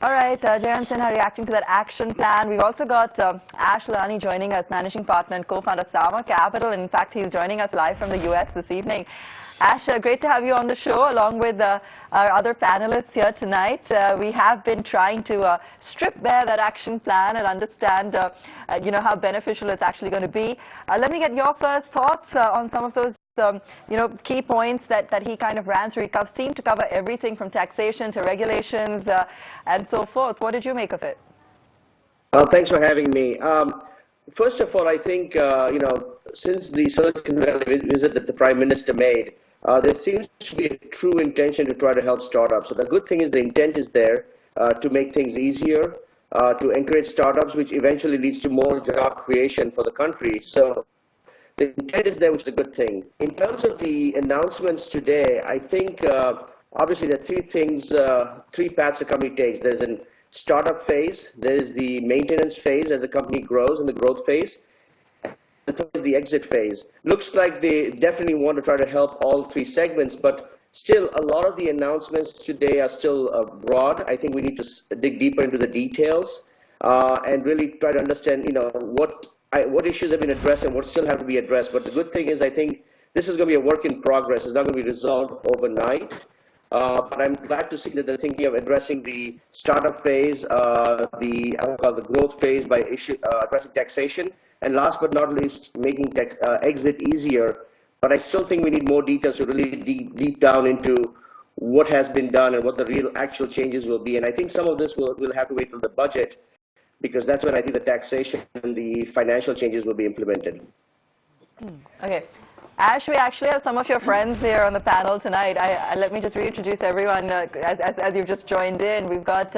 All right, Jay and Sinha reacting to that action plan. We've also got Ash Lilani joining us, managing partner and co-founder of Sama Capital. In fact, he's joining us live from the US this evening. Ash, great to have you on the show along with our other panelists here tonight. We have been trying to strip bare that action plan and understand, how beneficial it's actually going to be. Let me get your first thoughts on some of those key points that he kind of ran through. He seemed to cover everything from taxation to regulations and so forth. What did you make of it? Thanks for having me. First of all, I think, since the Silicon Valley visit that the Prime Minister made, there seems to be a true intention to try to help startups. So the good thing is the intent is there to make things easier, to encourage startups, which eventually leads to more job creation for the country. So the intent is there, which is a good thing. In terms of the announcements today, I think obviously there are three things, three paths a company takes. There's a startup phase, there is the maintenance phase as a company grows, and the growth phase. The third is the exit phase. Looks like they definitely want to try to help all three segments, but still a lot of the announcements today are still broad. I think we need to dig deeper into the details and really try to understand, what issues have been addressed and what still have to be addressed. But the good thing is I think this is going to be a work in progress. It's not going to be resolved overnight. But I'm glad to see that they're thinking of addressing the startup phase, the growth phase by addressing taxation, and last but not least, making exit easier. But I still think we need more details to really deep down into what has been done and what the real actual changes will be. And I think some of this will have to wait till the budget, because that's when I think the taxation and the financial changes will be implemented. Okay. Ash, we actually have some of your friends here on the panel tonight. Let me just reintroduce everyone as you've just joined in. We've got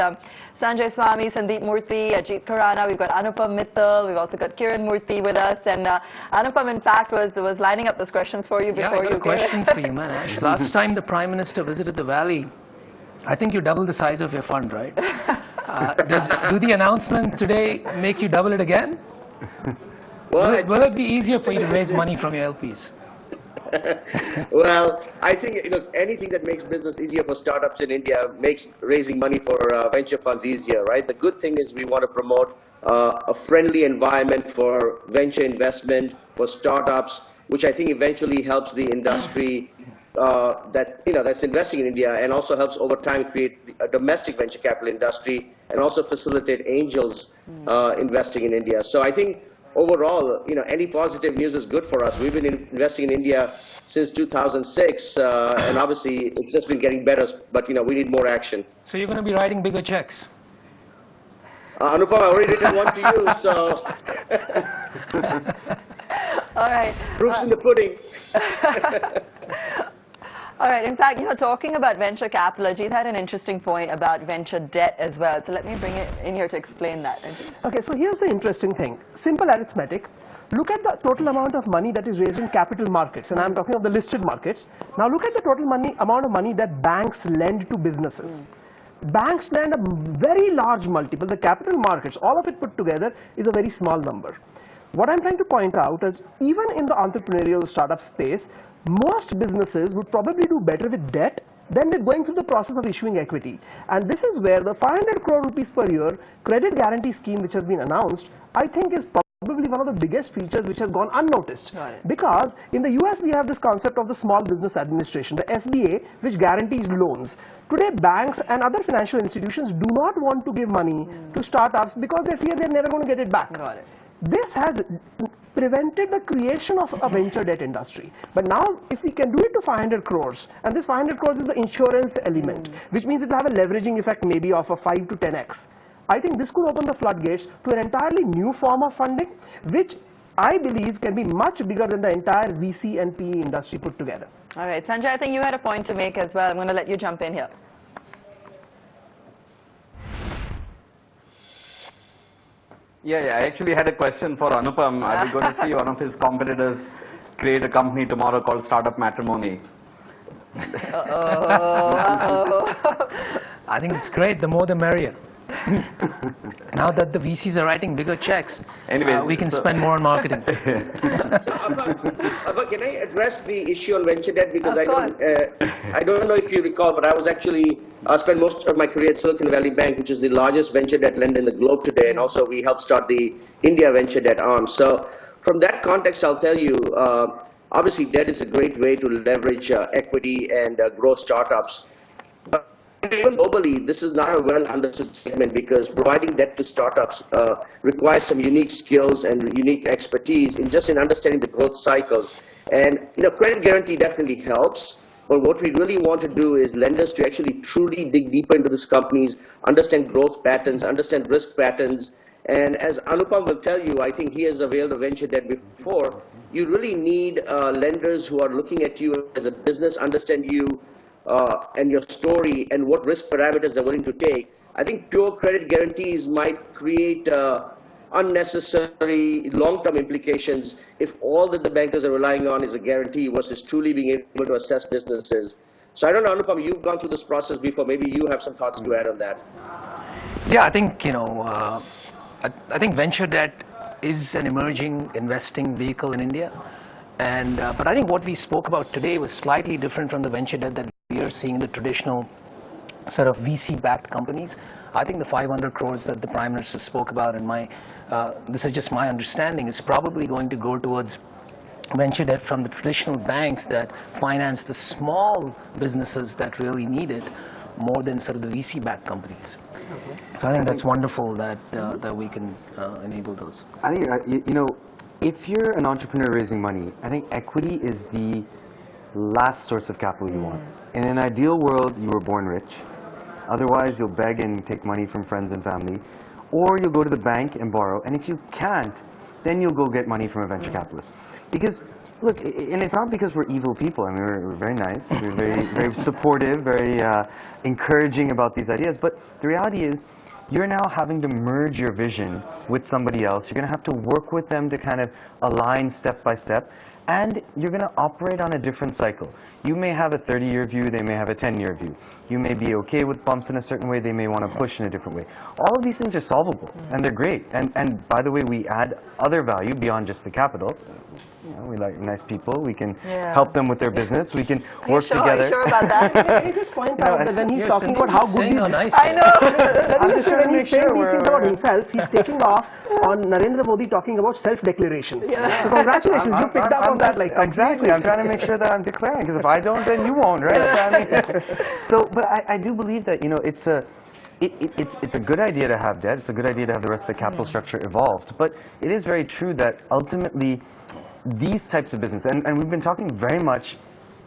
Sanjay Swami, Sandeep Murthy, Ajit Khurana. We've got Anupam Mittal. We've also got Kiran Murthy with us. And Anupam, in fact, was lining up those questions for you before you came. I got a question for you, man, Ash. Last time the Prime Minister visited the Valley, I think you doubled the size of your fund, right? Do the announcement today make you double it again? Well, will it be easier for you to raise money from your LPs? Well, I think anything that makes business easier for startups in India makes raising money for venture funds easier, right? The good thing is we want to promote a friendly environment for venture investment, for startups, which I think eventually helps the industry that's investing in India, and also helps over time create a domestic venture capital industry, and also facilitate angels investing in India. So I think overall, any positive news is good for us. We've been investing in India since 2006, and obviously it's just been getting better, but we need more action. So you're going to be writing bigger checks? Anupam, I already did one to you, so... All right. Proof's in the pudding. All right. In fact, talking about venture capital, Ajit had an interesting point about venture debt as well. So let me bring it in here to explain that. Okay, so here's the interesting thing. Simple arithmetic. Look at the total amount of money that is raised in capital markets, and I'm talking of the listed markets. Now look at the total amount of money that banks lend to businesses. Banks lend a very large multiple. The capital markets, all of it put together, is a very small number. What I'm trying to point out is, even in the entrepreneurial startup space, most businesses would probably do better with debt than with going through the process of issuing equity. And this is where the 500 crore rupees per year credit guarantee scheme, which has been announced, I think is probably one of the biggest features which has gone unnoticed. Because in the US, we have this concept of the Small Business Administration, the SBA, which guarantees loans. Today, banks and other financial institutions do not want to give money to startups because they fear they're never going to get it back. Got it. This has prevented the creation of a venture debt industry. But now, if we can do it to 500 crores, and this 500 crores is the insurance element, which means it will have a leveraging effect maybe of a 5 to 10x. I think this could open the floodgates to an entirely new form of funding, which I believe can be much bigger than the entire VC and PE industry put together. All right, Sanjay, I think you had a point to make as well. I'm going to let you jump in here. Yeah, I actually had a question for Anupam. Are we going to see one of his competitors create a company tomorrow called Startup Matrimony? I think it's great. The more the merrier. Now that the VCs are writing bigger checks, Anyway, we can spend more on marketing. Abha, can I address the issue on venture debt? Because Of course. I don't know if you recall, but I was actually spent most of my career at Silicon Valley Bank, which is the largest venture debt lender in the globe today, and also we helped start the India venture debt arm. So from that context, I'll tell you, obviously debt is a great way to leverage equity and grow startups. But even globally, this is not a well understood segment because providing debt to startups requires some unique skills and unique expertise in understanding the growth cycles. And credit guarantee definitely helps. But what we really want to do is lenders to actually truly dig deeper into these companies, understand growth patterns, understand risk patterns. And as Anupam will tell you, I think he has availed of venture debt before. You really need lenders who are looking at you as a business, understand you and your story and what risk parameters they're willing to take. I think pure credit guarantees might create unnecessary long-term implications if all that the bankers are relying on is a guarantee versus truly being able to assess businesses. So I don't know, Anupam, you've gone through this process before. Maybe you have some thoughts to add on that. Yeah, I think, I think venture debt is an emerging investing vehicle in India. And, but I think what we spoke about today was slightly different from the venture debt that we are seeing in the traditional sort of VC-backed companies. I think the 500 crores that the Prime Minister spoke about, and this is just my understanding, is probably going to go towards venture debt from the traditional banks that finance the small businesses that really need it more than sort of the VC-backed companies. So I think that's wonderful that that we can enable those. I think, if you're an entrepreneur raising money, I think equity is the last source of capital you want. In an ideal world, you were born rich. Otherwise, you'll beg and take money from friends and family. Or you'll go to the bank and borrow. And if you can't, then you'll go get money from a venture capitalist. Because, look, and it's not because we're evil people. I mean, we're very nice. We're very supportive, very encouraging about these ideas. But the reality is, you're now having to merge your vision with somebody else. You're going to have to work with them to kind of align step by step. And you're going to operate on a different cycle. You may have a 30-year view, they may have a 10-year view. You may be okay with bumps in a certain way, they may want to push in a different way. All of these things are solvable, and they're great. And by the way, we add other value beyond just the capital. We like nice people, we can help them with their business, we can work together. Are you sure about that? Can you just point out that when he's talking about how good these... Nice I know. When he's saying these things about himself, he's taking off on Narendra Modi talking about self-declarations. So congratulations, you picked up on that. Like exactly, I'm trying to make sure that I'm declaring, because if I don't, then you won't, right? But I do believe that, it's a good idea to have debt. It's a good idea to have the rest of the capital structure evolved. But it is very true that ultimately these types of business, and we've been talking very much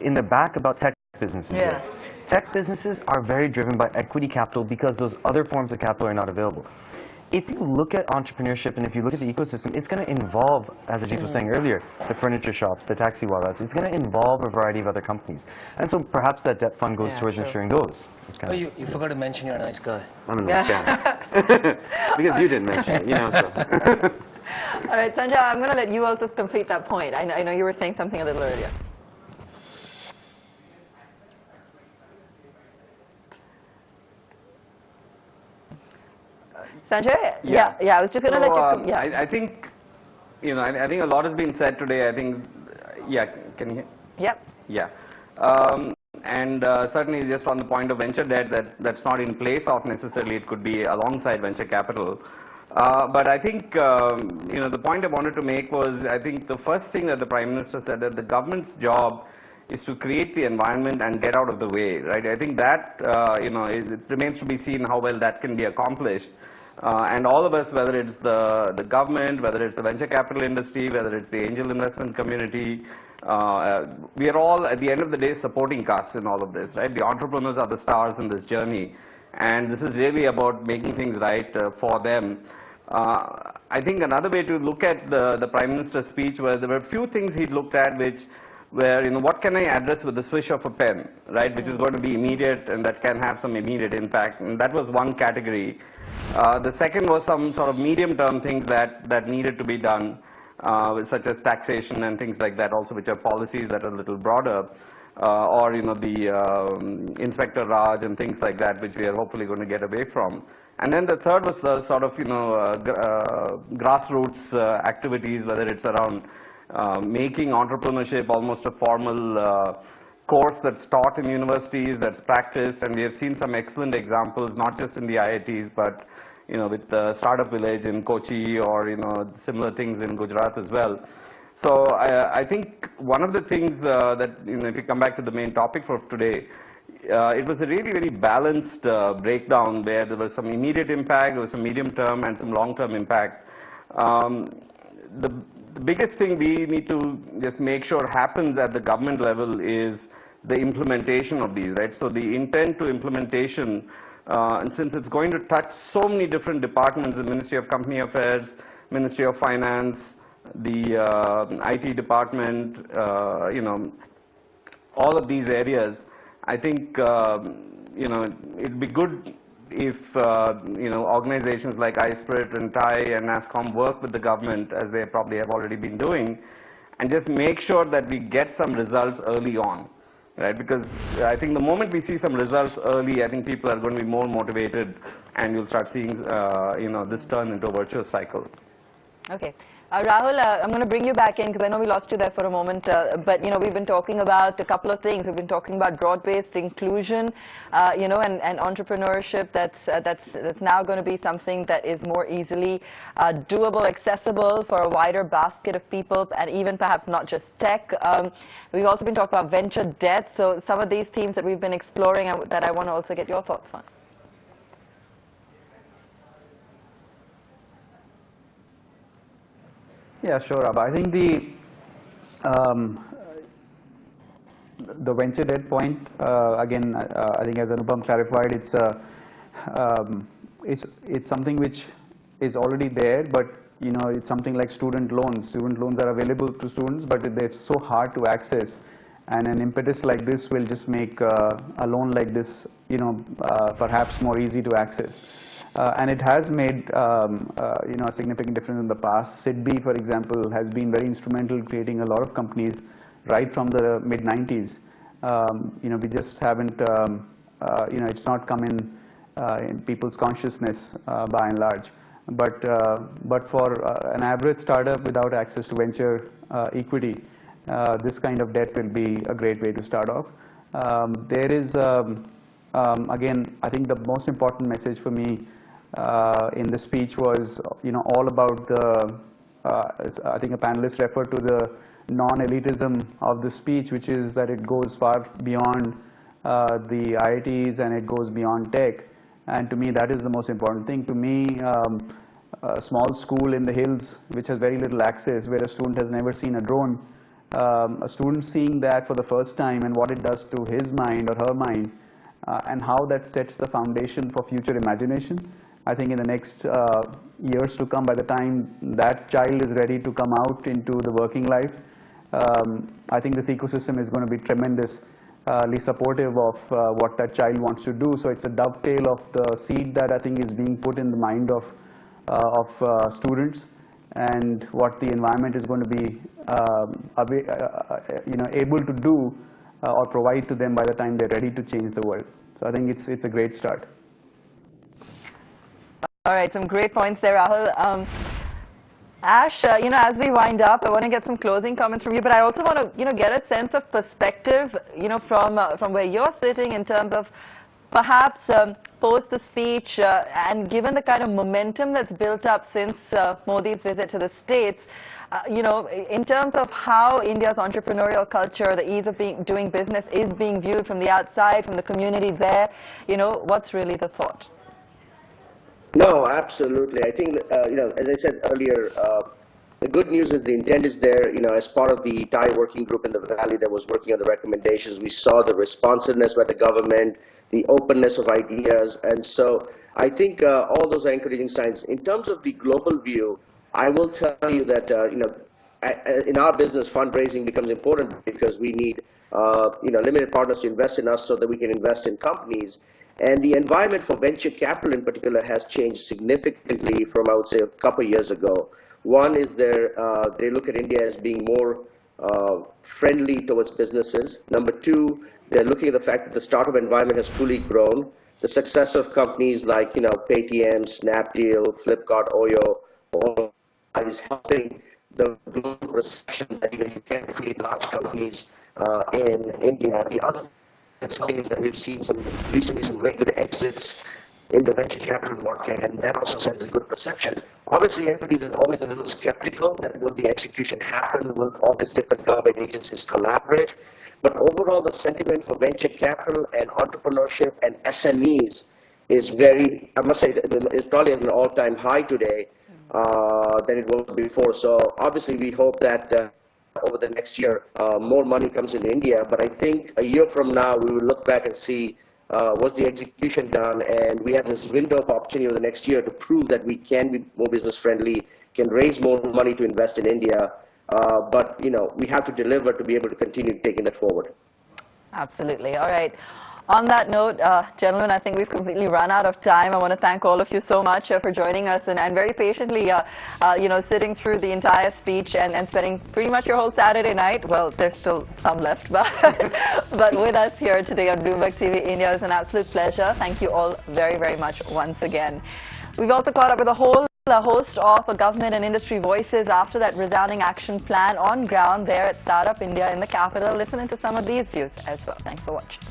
in the back about tech businesses here. Tech businesses are very driven by equity capital because those other forms of capital are not available. If you look at entrepreneurship and if you look at the ecosystem, it's going to involve, as Ajit was saying earlier, the furniture shops, the taxi wallas. It's going to involve a variety of other companies. And so perhaps that debt fund goes towards ensuring those. Oh, you forgot to mention you're a nice guy. I'm a nice guy. Because you didn't mention it, So. All right, Sanjay, I'm going to let you also complete that point. I know you were saying something a little earlier. Sanjay? Yeah, I was just going to let you... I think, I think a lot has been said today. I think, can you hear? Yep. Yeah. And certainly just on the point of venture debt, that's not in place of necessarily, it could be alongside venture capital. But I think, the point I wanted to make was, I think the first thing that the Prime Minister said, that the government's job is to create the environment and get out of the way, right? I think that, it remains to be seen how well that can be accomplished. And all of us, whether it's the government, whether it's the venture capital industry, whether it's the angel investment community, we are all, at the end of the day, supporting casts in all of this, right? The entrepreneurs are the stars in this journey. And this is really about making things right for them. I think another way to look at the Prime Minister's speech was there were a few things he looked at where, what can I address with the swish of a pen, right, which is going to be immediate and that can have some immediate impact. And that was one category. The second was some sort of medium-term things that needed to be done, such as taxation and things like that also, which are policies that are a little broader. Or the Inspector Raj and things like that, which we are hopefully going to get away from. And then the third was the sort of, grassroots activities, whether it's around making entrepreneurship almost a formal course that's taught in universities, that's practiced, and we have seen some excellent examples, not just in the IITs, but with the Startup Village in Kochi, or similar things in Gujarat as well. So I think one of the things that, if you come back to the main topic for today, it was a really very balanced breakdown where there was some immediate impact, there was some medium term and some long term impact. The biggest thing we need to just make sure happens at the government level is the implementation of these, right? So the intent to implementation, and since it's going to touch so many different departments, the Ministry of Company Affairs, Ministry of Finance, the IT department, all of these areas, I think, it'd be good if, organizations like iSpirit and TIE and NASSCOM work with the government, as they probably have already been doing, and just make sure that we get some results early on, right? Because I think the moment we see some results early, I think people are going to be more motivated, and you'll start seeing, this turn into a virtuous cycle. Okay. Rahul, I'm going to bring you back in because I know we lost you there for a moment, but we've been talking about a couple of things. We've been talking about broad-based inclusion, and entrepreneurship. That's now going to be something that is more easily doable, accessible for a wider basket of people, and even perhaps not just tech. We've also been talking about venture debt. So some of these themes that we've been exploring that I want to also get your thoughts on. Yeah, sure, Abha. I think the venture debt point, again, I think as Anupam clarified, it's something which is already there, but it's something like student loans. Student loans are available to students, but they're so hard to access. And an impetus like this will just make a loan like this, perhaps more easy to access. And it has made, a significant difference in the past. SIDBI, for example, has been very instrumental in creating a lot of companies right from the mid-90s. We just haven't, it's not come in people's consciousness by and large. But for an average startup without access to venture equity, this kind of debt will be a great way to start off. There is, again, I think the most important message for me in the speech was, all about the, I think a panelist referred to the non-elitism of the speech, which is that it goes far beyond the IITs and it goes beyond tech. And to me, that is the most important thing. To me, a small school in the hills, which has very little access, where a student has never seen a drone, a student seeing that for the first time and what it does to his mind or her mind, and how that sets the foundation for future imagination. I think in the next years to come, by the time that child is ready to come out into the working life, I think this ecosystem is going to be tremendously supportive of what that child wants to do. So it's a dovetail of the seed that I think is being put in the mind of students, and what the environment is going to be able to do or provide to them by the time they're ready to change the world. So I think it's a great start. All right, some great points there, Rahul. Ash, as we wind up, I want to get some closing comments from you, but I also want to, get a sense of perspective, from where you're sitting in terms of perhaps post the speech and given the kind of momentum that's built up since Modi's visit to the States, in terms of how India's entrepreneurial culture, the ease of doing business is being viewed from the outside, from the community there, what's really the thought? No, absolutely. I think, as I said earlier, the good news is the intent is there. As part of the TIE working group in the Valley that was working on the recommendations, we saw the responsiveness by the government, the openness of ideas. And so I think all those are encouraging signs. In terms of the global view, I will tell you that, in our business, fundraising becomes important because we need, limited partners to invest in us so that we can invest in companies. And the environment for venture capital in particular has changed significantly from, I would say, a couple of years ago. One is they look at India as being more friendly towards businesses. Number two, they're looking at the fact that the startup environment has truly grown. the success of companies like, Paytm, Snapdeal, Flipkart, Oyo, all is helping the global perception that you can create large companies in India. The other thing is that we've seen recently some very good exits in the venture capital market, and that also sends a good perception. Obviously, everybody is always a little skeptical that will the execution happen, will all these different government agencies collaborate. But overall, the sentiment for venture capital and entrepreneurship and SMEs is very, I must say, is probably at an all-time high today than it was before. So obviously, we hope that over the next year, more money comes in India. But I think a year from now, we will look back and see was the execution done, and we have this window of opportunity over the next year to prove that we can be more business friendly, can raise more money to invest in India. But we have to deliver to be able to continue taking that forward. Absolutely. All right. On that note, gentlemen, I think we've completely run out of time. I want to thank all of you so much for joining us and very patiently, sitting through the entire speech and spending pretty much your whole Saturday night. Well, there's still some left, but with us here today on Bloomberg TV India. It was an absolute pleasure. Thank you all very, very much once again. We've also caught up with a host of government and industry voices after that resounding action plan on ground there at Startup India in the capital. Listen to some of these views as well. Thanks for watching.